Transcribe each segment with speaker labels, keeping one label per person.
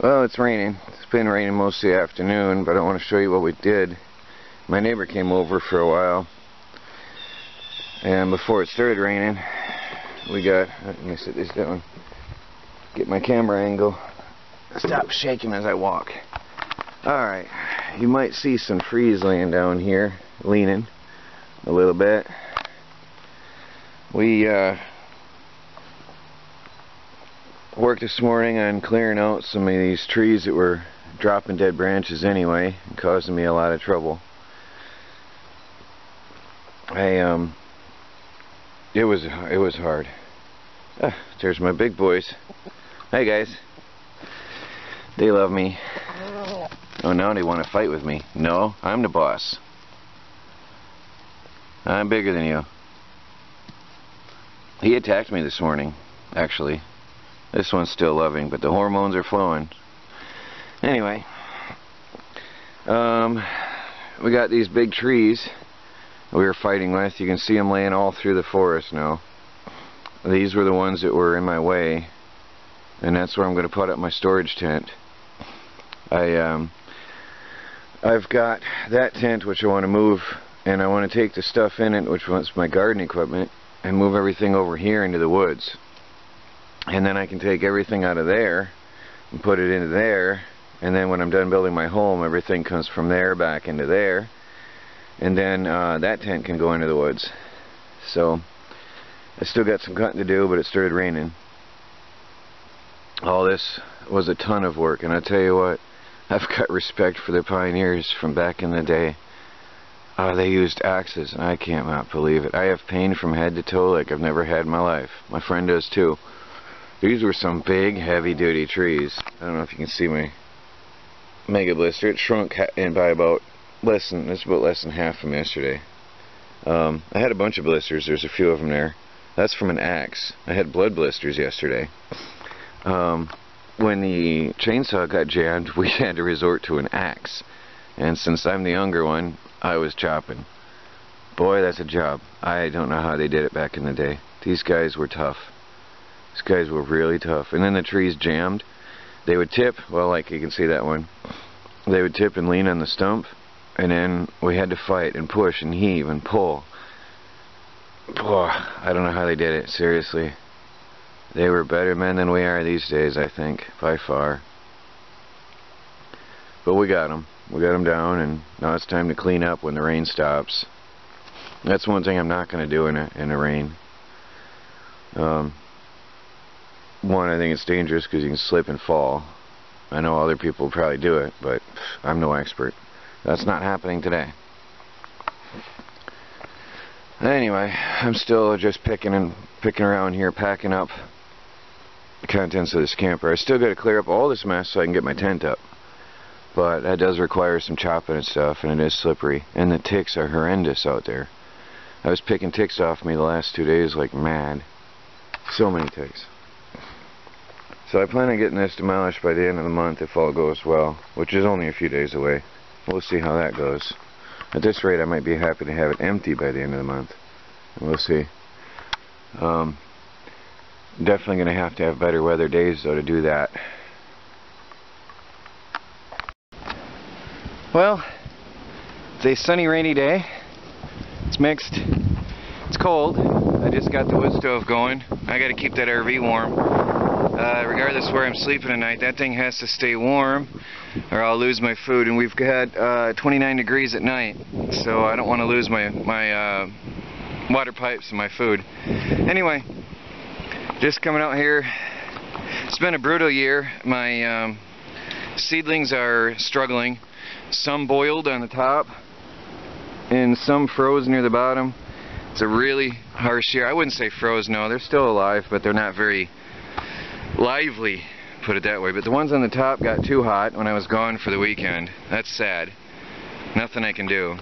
Speaker 1: Well, it's raining. It's been raining most of the afternoon, but I want to show you what we did. My neighbor came over for a while, and before it started raining, we got, let me sit this down, get my camera angle, stop shaking as I walk. Alright, you might see some trees laying down here, leaning a little bit. We worked this morning on clearing out some of these trees that were dropping dead branches anyway, and causing me a lot of trouble. It was hard. There's my big boys. Hey guys. They love me. Oh, now they want to fight with me. No, I'm the boss. I'm bigger than you. He attacked me this morning, actually. This one's still loving, but the hormones are flowing. Anyway, we got these big trees we were fighting with. You can see them laying all through the forest now. These were the ones that were in my way, and that's where I'm going to put up my storage tent. I've got that tent which I want to move, and I want to take the stuff in it, which was my garden equipment, and move everything over here into the woods. And then I can take everything out of there and put it into there, and then when I'm done building my home, everything comes from there back into there, and then that tent can go into the woods. So I still got some cutting to do, but it started raining. All this was a ton of work, and I tell you what, I've got respect for the pioneers from back in the day. They used axes, and I can't not believe it. I have pain from head to toe like I've never had in my life. My friend does too. These were some big, heavy-duty trees. I don't know if you can see my mega blister. It shrunk in by about less than half from yesterday. I had a bunch of blisters. There's a few of them there. That's from an axe. I had blood blisters yesterday. When the chainsaw got jammed, we had to resort to an axe. And since I'm the younger one, I was chopping. Boy, that's a job. I don't know how they did it back in the day. These guys were tough. These guys were really tough. And then the trees jammed. They would tip, well, like you can see that one. They would tip and lean on the stump, and then we had to fight and push and heave and pull. Boy, I don't know how they did it, seriously. They were better men than we are these days, I think, by far. But we got them. We got them down, and now it's time to clean up when the rain stops. That's one thing I'm not going to do in the rain. One, I think it's dangerous because you can slip and fall. I know other people probably do it, but I'm no expert. That's not happening today. Anyway, I'm still just picking around here, packing up the contents of this camper. I still got to clear up all this mess so I can get my tent up. But that does require some chopping and stuff, and it is slippery. And the ticks are horrendous out there. I was picking ticks off me the last 2 days like mad. So many ticks. So I plan on getting this demolished by the end of the month if all goes well, which is only a few days away. We'll see how that goes. At this rate, I might be happy to have it empty by the end of the month. We'll see. Definitely going to have better weather days, though, to do that. Well, it's a sunny, rainy day. It's mixed. It's cold. I just got the wood stove going. I got to keep that RV warm. Regardless where I'm sleeping tonight, that thing has to stay warm or I'll lose my food. And we've got 29 degrees at night, so I don't want to lose my water pipes and my food. Anyway, just coming out here. It's been a brutal year. My seedlings are struggling. Some boiled on the top and some froze near the bottom. It's a really harsh year. I wouldn't say froze, no, they're still alive, but they're not very lively, put it that way. But the ones on the top got too hot when I was gone for the weekend. That's sad. Nothing I can do.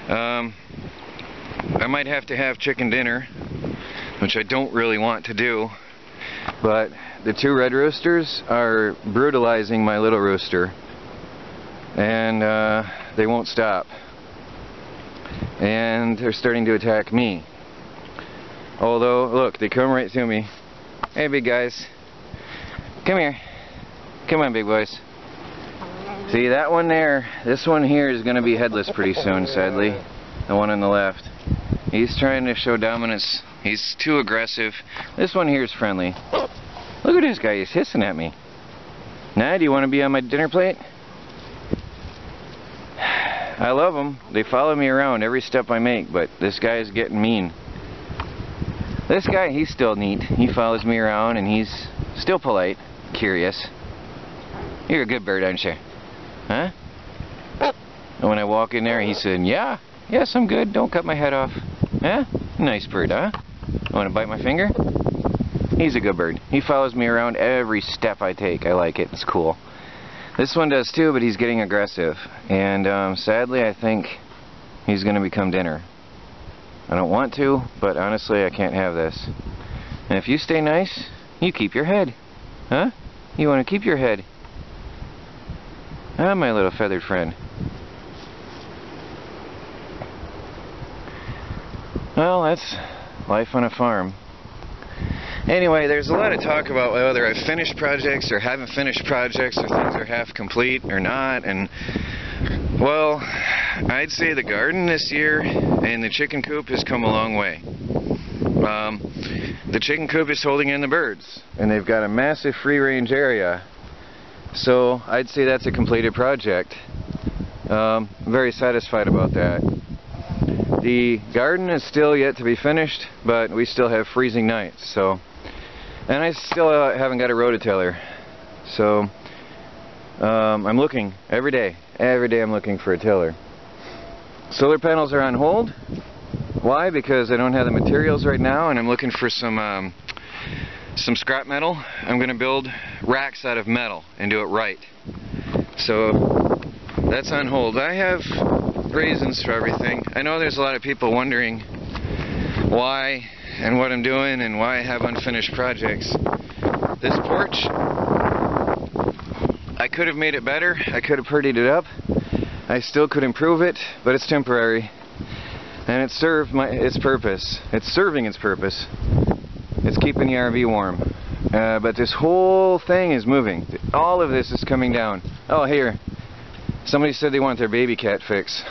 Speaker 1: I might have to have chicken dinner, which I don't really want to do, but the two red roosters are brutalizing my little rooster, and they won't stop, and they're starting to attack me. Although, look, they come right through me. Hey, big guys. Come here. Come on, big boys. See, that one there, this one here is going to be headless pretty soon, sadly. The one on the left. He's trying to show dominance. He's too aggressive. This one here is friendly. Look at this guy, he's hissing at me. Nah, do you want to be on my dinner plate? I love them. They follow me around every step I make, but this guy is getting mean. This guy, he's still neat. He follows me around and he's still polite, curious. You're a good bird, aren't you? Huh? And when I walk in there, he said, yeah, yes, I'm good. Don't cut my head off. Huh? Nice bird, huh? Want to bite my finger? He's a good bird. He follows me around every step I take. I like it. It's cool. This one does too, but he's getting aggressive. And sadly, I think he's going to become dinner. I don't want to, but honestly, I can't have this. And if you stay nice, you keep your head. Huh? You want to keep your head. Ah, my little feathered friend. Well, that's life on a farm. Anyway, there's a lot of talk about whether I've finished projects or haven't finished projects, or things are half complete or not, and well, I'd say the garden this year and the chicken coop has come a long way. The chicken coop is holding in the birds, and they've got a massive free range area, so I'd say that's a completed project. I'm very satisfied about that. The garden is still yet to be finished, but we still have freezing nights, so, and I still haven't got a rototiller, so I'm looking every day I'm looking for a tiller. Solar panels are on hold. Why? Because I don't have the materials right now, and I'm looking for some scrap metal. I'm going to build racks out of metal and do it right, so that's on hold. I have reasons for everything. I know there's a lot of people wondering why and what I'm doing and why I have unfinished projects. This porch, I could have made it better. I could have prettied it up. I still could improve it, but it's temporary. And it served its purpose. It's serving its purpose. It's keeping the RV warm. But this whole thing is moving. All of this is coming down. Oh, here. Somebody said they want their baby cat fixed.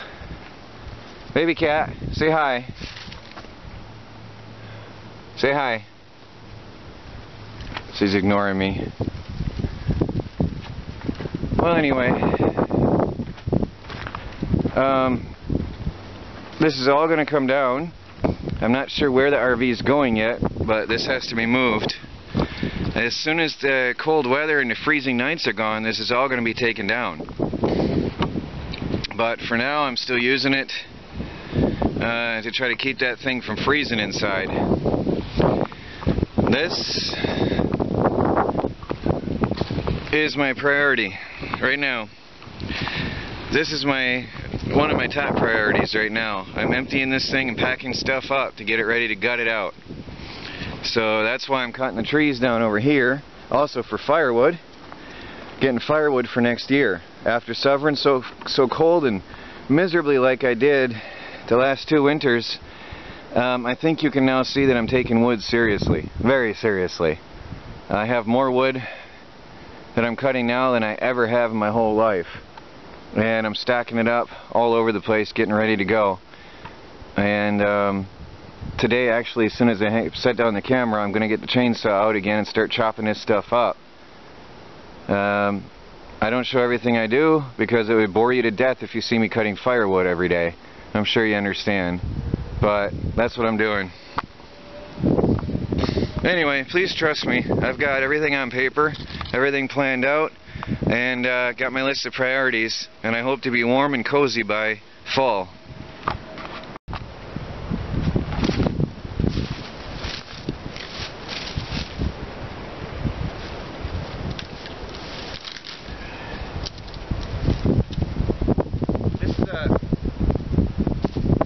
Speaker 1: Baby cat, say hi. Say hi. She's ignoring me. Well, anyway. This is all going to come down. I'm not sure where the RV is going yet, but this has to be moved. As soon as the cold weather and the freezing nights are gone, this is all going to be taken down. But for now, I'm still using it to try to keep that thing from freezing inside. This is my priority right now. This is one of my top priorities right now. I'm emptying this thing and packing stuff up to get it ready to gut it out. So that's why I'm cutting the trees down over here, also for firewood. Getting firewood for next year. After suffering so cold and miserably like I did the last 2 winters, I think you can now see that I'm taking wood seriously, very seriously. I have more wood that I'm cutting now than I ever have in my whole life. And I'm stacking it up all over the place, getting ready to go. And today, actually, as soon as I set down the camera, I'm going to get the chainsaw out again and start chopping this stuff up. I don't show everything I do because it would bore you to death if you see me cutting firewood every day. I'm sure you understand. But that's what I'm doing. Anyway, please trust me. I've got everything on paper, everything planned out, and got my list of priorities, and I hope to be warm and cozy by fall.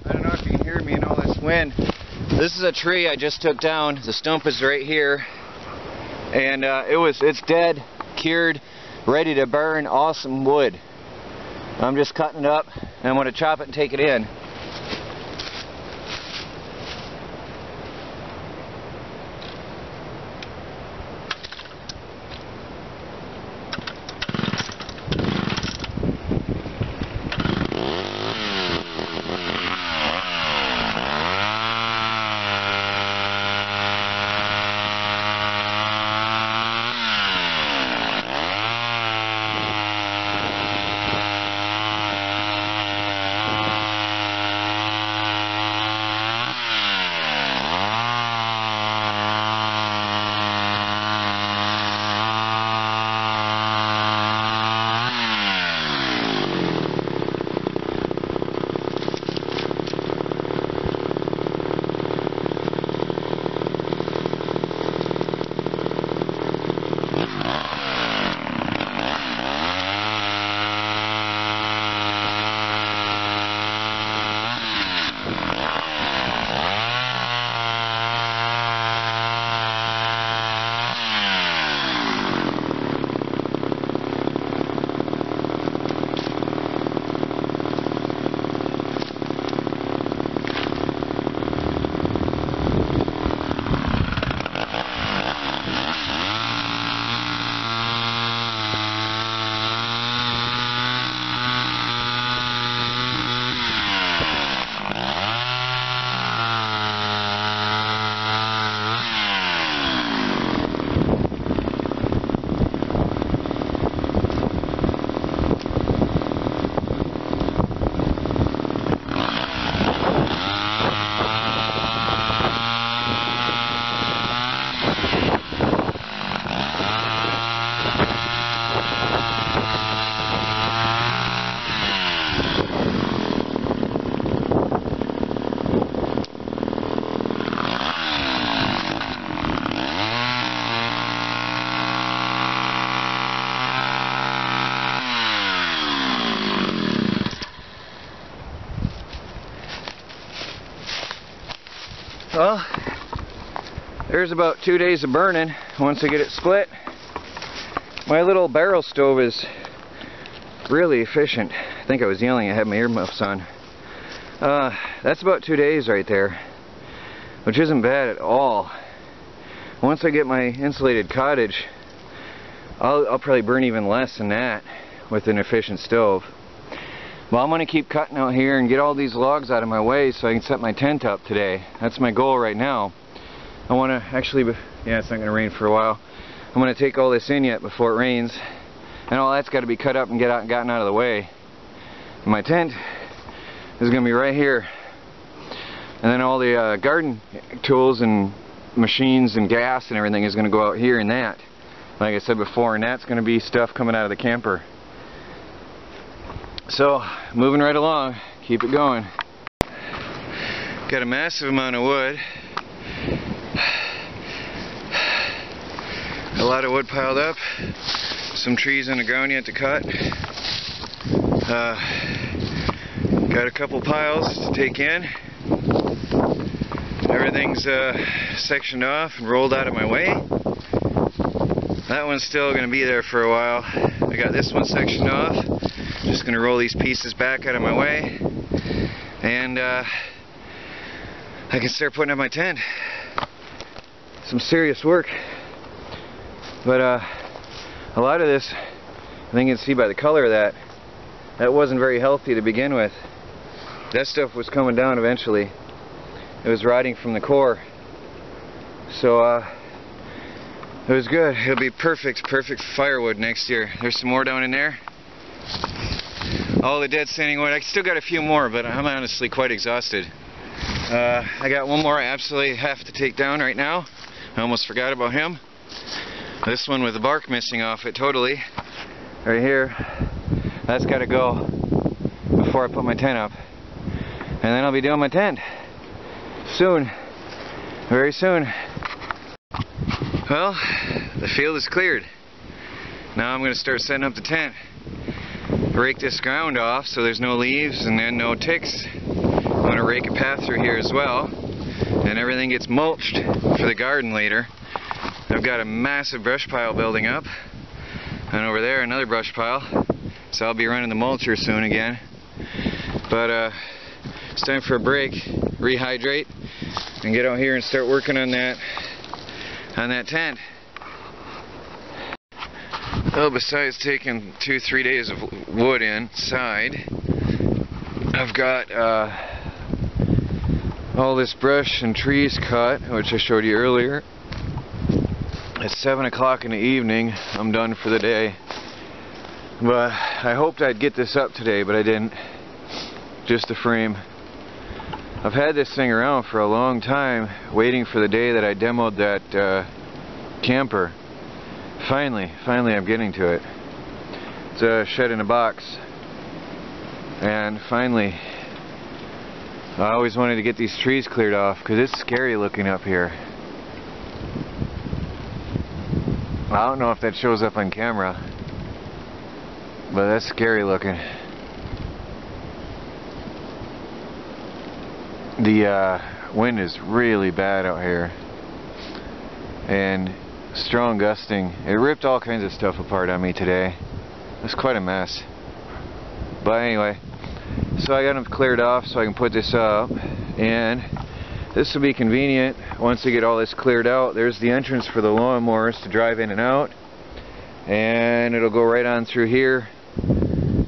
Speaker 1: I don't know if you can hear me in all this wind. This is a tree I just took down. The stump is right here, and it's dead, cured, ready to burn, awesome wood. I'm just cutting it up, and I'm going to chop it and take it in. There's about 2 days of burning once I get it split. My little barrel stove is really efficient. I think I was yelling, I had my earmuffs on. That's about 2 days right there, which isn't bad at all. Once I get my insulated cottage, I'll probably burn even less than that with an efficient stove. Well, I'm going to keep cutting out here and get all these logs out of my way so I can set my tent up today. That's my goal right now. I want to actually, yeah, it's not going to rain for a while. I'm going to take all this in yet before it rains, and all that's got to be cut up and gotten out of the way. And my tent is going to be right here, and then all the garden tools and machines and gas and everything is going to go out here in that, like I said before, and that's going to be stuff coming out of the camper. So, moving right along, keep it going. Got a massive amount of wood. A lot of wood piled up. Some trees on the ground yet to cut. Got a couple piles to take in. Everything's sectioned off and rolled out of my way. That one's still going to be there for a while. I got this one sectioned off. Just going to roll these pieces back out of my way, and I can start putting up my tent. Some serious work, but a lot of this, I think you can see by the color of that wasn't very healthy to begin with. That stuff was coming down eventually. It was rotting from the core, so it was good. It'll be perfect firewood next year. There's some more down in there. All the dead standing wood. I still got a few more, but I'm honestly quite exhausted. I got one more I absolutely have to take down right now. I almost forgot about him. This one with the bark missing off it totally. Right here. That's got to go before I put my tent up. And then I'll be doing my tent. Soon. Very soon. Well, the field is cleared. Now I'm going to start setting up the tent. Rake this ground off so there's no leaves and then no ticks. I'm going to rake a path through here as well, and everything gets mulched for the garden later. I've got a massive brush pile building up, and over there another brush pile, so I'll be running the mulcher soon again. But it's time for a break, rehydrate, and get out here and start working on that tent. Well, besides taking 2-3 days of wood inside, I've got all this brush and trees cut, which I showed you earlier. It's 7 o'clock in the evening. I'm done for the day. But I hoped I'd get this up today, but I didn't. Just a frame. I've had this thing around for a long time, waiting for the day that I demoed that camper. Finally I'm getting to it. It's a shed in a box, and finally I always wanted to get these trees cleared off because it's scary looking up here. I don't know if that shows up on camera, but that's scary looking. The wind is really bad out here, and strong gusting. It ripped all kinds of stuff apart on me today. It's quite a mess. But anyway, so I got them cleared off so I can put this up, and this will be convenient once I get all this cleared out. There's the entrance for the lawnmowers to drive in and out, and it'll go right on through here,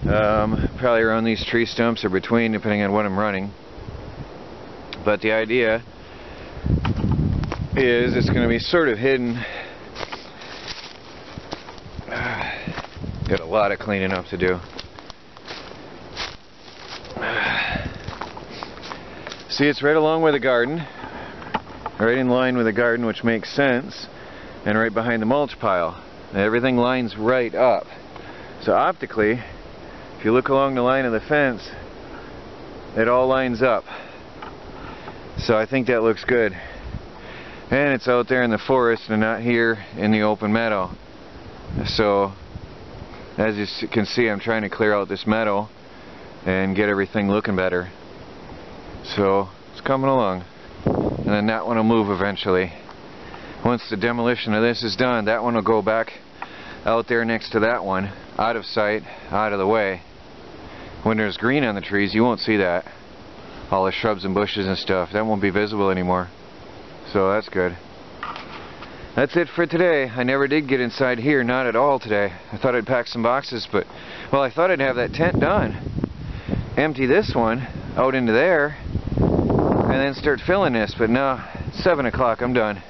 Speaker 1: probably around these tree stumps or between, depending on what I'm running. But the idea is it's going to be sort of hidden. Got a lot of cleaning up to do. See, it's right along with the garden, right in line with the garden, which makes sense, and right behind the mulch pile. Everything lines right up. So optically, if you look along the line of the fence, it all lines up. So I think that looks good. And it's out there in the forest and not here in the open meadow. So as you can see, I'm trying to clear out this meadow and get everything looking better. So it's coming along. And then that one will move eventually. once the demolition of this is done, that one will go back out there next to that one, out of sight, out of the way. When there's green on the trees, you won't see that. All the shrubs and bushes and stuff, that won't be visible anymore. So that's good. That's it for today. I never did get inside here, not at all today. I thought I'd pack some boxes, but, well, I thought I'd have that tent done. Empty this one out into there, and then start filling this, but no, 7 o'clock, I'm done.